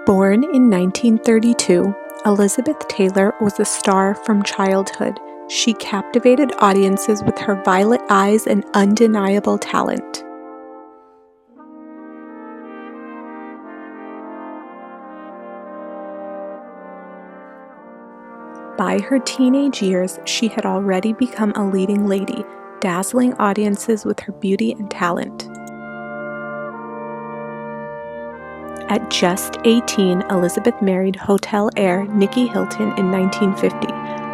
Born in 1932, Elizabeth Taylor was a star from childhood. She captivated audiences with her violet eyes and undeniable talent. By her teenage years, she had already become a leading lady, dazzling audiences with her beauty and talent. At just 18, Elizabeth married hotel heir Nicky Hilton in 1950.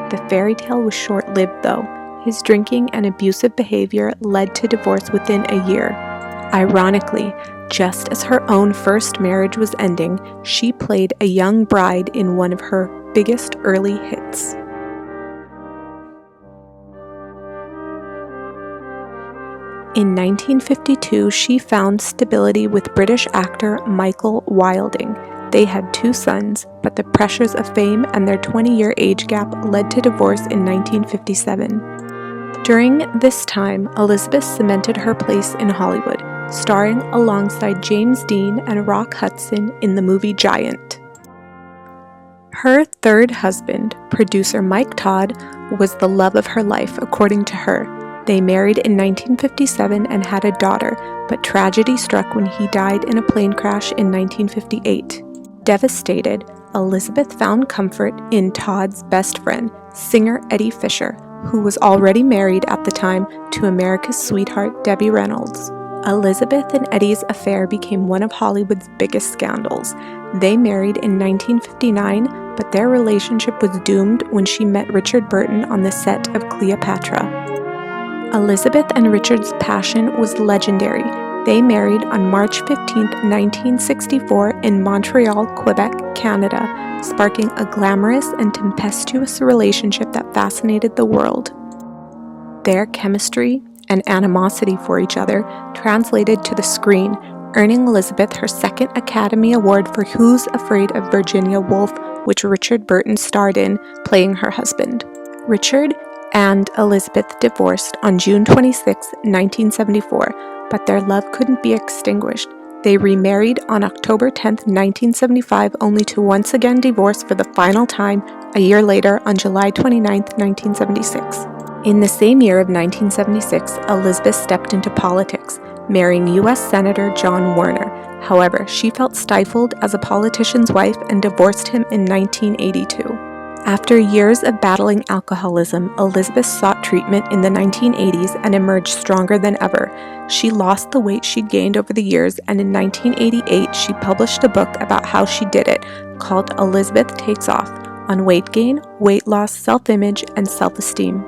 The fairy tale was short-lived, though. His drinking and abusive behavior led to divorce within a year. Ironically, just as her own first marriage was ending, she played a young bride in one of her biggest early hits. In 1952, she found stability with British actor Michael Wilding. They had 2 sons, but the pressures of fame and their 20-year age gap led to divorce in 1957. During this time, Elizabeth cemented her place in Hollywood, starring alongside James Dean and Rock Hudson in the movie Giant. Her third husband, producer Mike Todd, was the love of her life, according to her. They married in 1957 and had a daughter, but tragedy struck when he died in a plane crash in 1958. Devastated, Elizabeth found comfort in Todd's best friend, singer Eddie Fisher, who was already married at the time to America's sweetheart Debbie Reynolds. Elizabeth and Eddie's affair became one of Hollywood's biggest scandals. They married in 1959, but their relationship was doomed when she met Richard Burton on the set of Cleopatra. Elizabeth and Richard's passion was legendary. They married on March 15, 1964 in Montreal, Quebec, Canada, sparking a glamorous and tempestuous relationship that fascinated the world. Their chemistry and animosity for each other translated to the screen, earning Elizabeth her second Academy Award for Who's Afraid of Virginia Woolf, which Richard Burton starred in, playing her husband. Richard and Elizabeth divorced on June 26, 1974, but their love couldn't be extinguished. They remarried on October 10, 1975, only to once again divorce for the final time a year later on July 29, 1976. In the same year of 1976, Elizabeth stepped into politics, marrying U.S. Senator John Warner. However, she felt stifled as a politician's wife and divorced him in 1982. After years of battling alcoholism, Elizabeth sought treatment in the 1980s and emerged stronger than ever. She lost the weight she'd gained over the years, and in 1988 she published a book about how she did it, called Elizabeth Takes Off, on weight gain, weight loss, self-image, and self-esteem.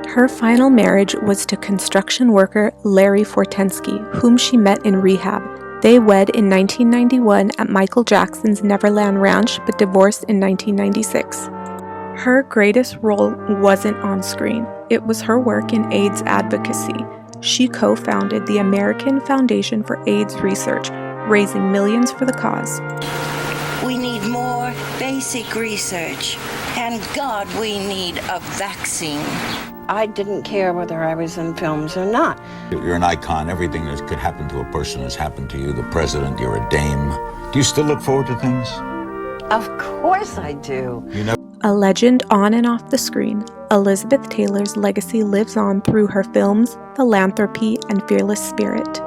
Her final marriage was to construction worker Larry Fortensky, whom she met in rehab. They wed in 1991 at Michael Jackson's Neverland Ranch, but divorced in 1996. Her greatest role wasn't on screen. It was her work in AIDS advocacy. She co-founded the American Foundation for AIDS Research, raising millions for the cause. We need more basic research, and God, we need a vaccine. I didn't care whether I was in films or not. You're an icon. Everything that could happen to a person has happened to you. The president, you're a dame. Do you still look forward to things? Of course I do. A legend on and off the screen, Elizabeth Taylor's legacy lives on through her films, philanthropy, and fearless spirit.